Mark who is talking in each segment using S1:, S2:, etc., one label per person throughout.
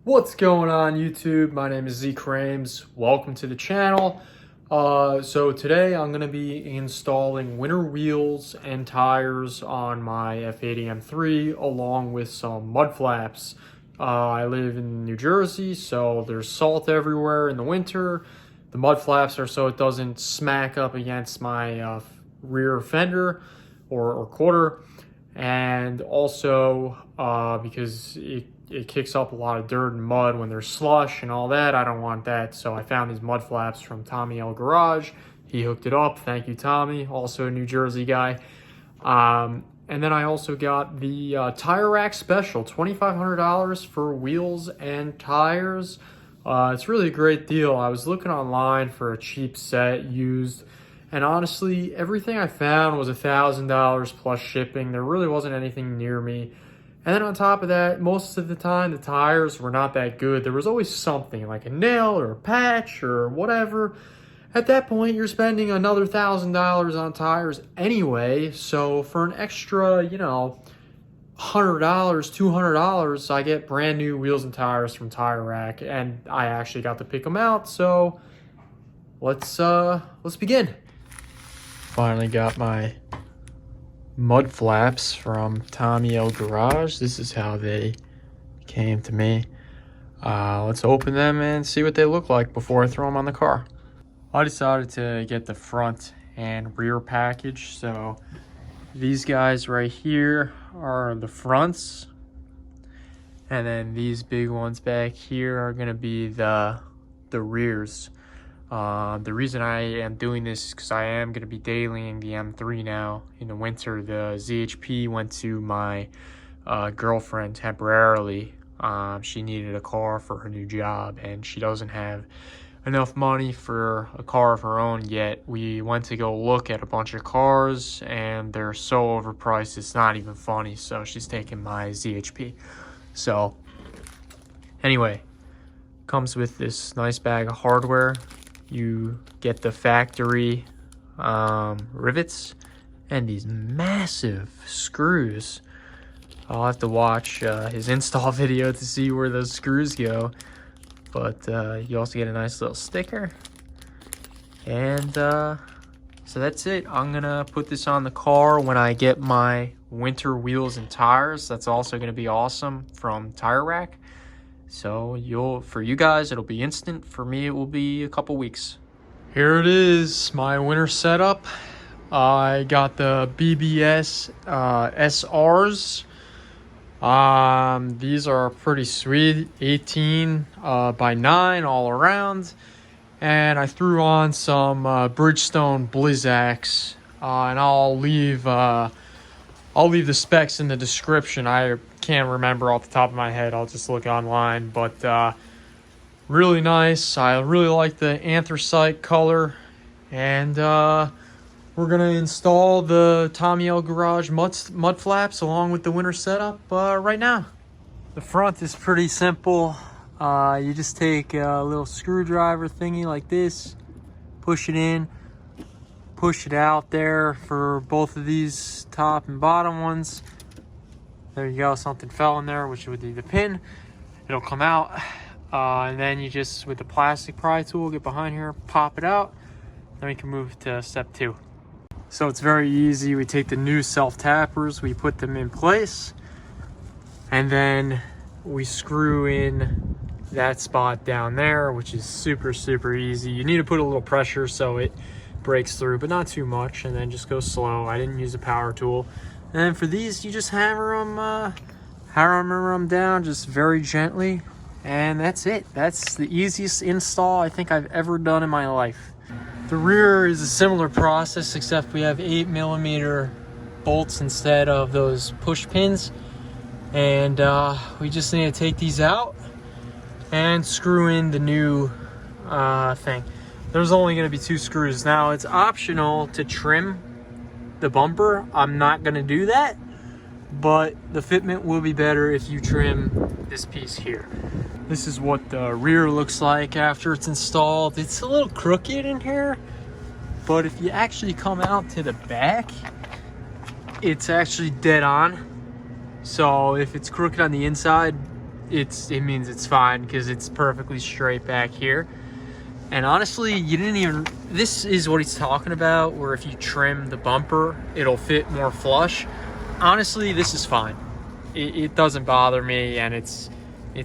S1: What's going on YouTube? My name is Z Crames. Welcome to the channel. So today I'm going to be installing winter wheels and tires on my F80 M3 along with some mud flaps. I live in New Jersey, so there's salt everywhere in the winter. The mud flaps are so it doesn't smack up against my rear fender or quarter, and also because it kicks up a lot of dirt and mud when there's slush and all that. I don't want that, so I found these mud flaps from Tommy L Garage. He hooked it up. Thank you, Tommy. Also a New Jersey guy. And then I also got the tire rack special, $2,500 for wheels and tires. It's really a great deal. I was looking online for a cheap set used, and honestly, everything I found was $1,000 plus shipping. There really wasn't anything near me. And then on top of that, most of the time, the tires were not that good. There was always something, like a nail or a patch or whatever. At that point, you're spending another $1,000 on tires anyway. So for an extra, $100, $200, I get brand new wheels and tires from Tire Rack. And I actually got to pick them out. So let's begin. Finally got my mud flaps from Tommy L Garage. This is how they came to me. Let's open them and see what they look like before I throw them on the car. I decided to get the front and rear package. So these guys right here are the fronts, and then these big ones back here are going to be the rears. The reason I am doing this is because I am going to be dailying the M3 now in the winter. The ZHP went to my girlfriend temporarily. She needed a car for her new job, and she doesn't have enough money for a car of her own yet. We went to go look at a bunch of cars, and they're so overpriced it's not even funny. So she's taking my ZHP. So anyway, comes with this nice bag of hardware. You get the factory rivets and these massive screws. I'll have to watch his install video to see where those screws go. But you also get a nice little sticker. And so that's it. I'm going to put this on the car when I get my winter wheels and tires. That's also going to be awesome from Tire Rack. So for you guys, it'll be instant. For me, it will be a couple weeks. Here it is, my winter setup. I got the BBS SRs. These are pretty sweet, 18 by 9 all around. And I threw on some Bridgestone Blizzaks, and I'll leave the specs in the description. I can't remember off the top of my head. I'll just look online, but really nice. I really like the anthracite color, and we're gonna install the Tommy L Garage mud flaps along with the winter setup right now. The front is pretty simple. You just take a little screwdriver thingy like this, push it in, push it out there for both of these top and bottom ones. There you go, something fell in there, which would be the pin. It'll come out, and then you just, with the plastic pry tool, get behind here, pop it out. Then we can move to step 2. So it's very easy. We take the new self-tappers, we put them in place, and then we screw in that spot down there, which is super, super easy. You need to put a little pressure so it breaks through, but not too much, and then just go slow. I didn't use a power tool. And then for these, you just hammer them down just very gently, and that's it. That's the easiest install I think I've ever done in my life. The rear is a similar process, except we have 8mm bolts instead of those push pins, and we just need to take these out and screw in the new thing. There's only going to be 2 screws. Now, it's optional to trim the bumper. I'm not going to do that, but the fitment will be better if you trim this piece here. This is what the rear looks like after it's installed. It's a little crooked in here, but if you actually come out to the back, it's actually dead on. So if it's crooked on the inside, it means it's fine because it's perfectly straight back here. And honestly, you didn't even, this is what he's talking about, where if you trim the bumper, it'll fit more flush. Honestly, this is fine. It doesn't bother me, and it's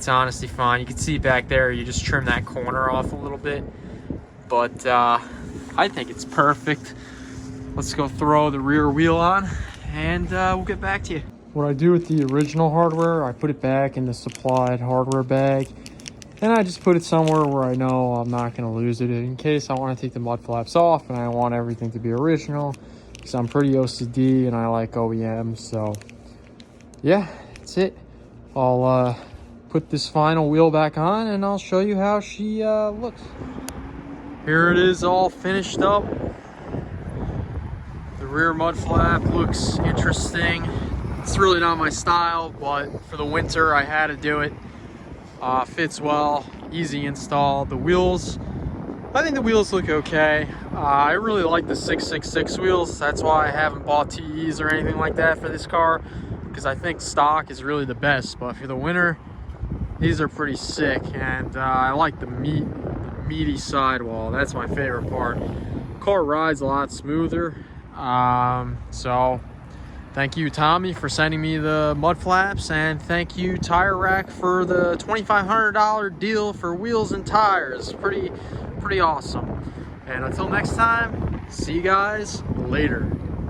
S1: honestly fine. You can see back there, you just trim that corner off a little bit. But I think it's perfect. Let's go throw the rear wheel on, and we'll get back to you. What I do with the original hardware, I put it back in the supplied hardware bag. And I just put it somewhere where I know I'm not going to lose it in case I want to take the mud flaps off and I want everything to be original, because I'm pretty OCD and I like OEMs. So yeah, that's it. I'll put this final wheel back on and I'll show you how she looks. Here it is, all finished up. The rear mud flap looks interesting. It's really not my style, but for the winter I had to do it. Fits well, easy install. The wheels, I think the wheels look okay. I really like the 666 wheels. That's why I haven't bought TEs or anything like that for this car, because I think stock is really the best. But for the winter, these are pretty sick. And I like the meaty sidewall. That's my favorite part. The car rides a lot smoother. So thank you, Tommy, for sending me the mud flaps, and thank you, Tire Rack, for the $2,500 deal for wheels and tires. Pretty awesome. And until next time, see you guys later.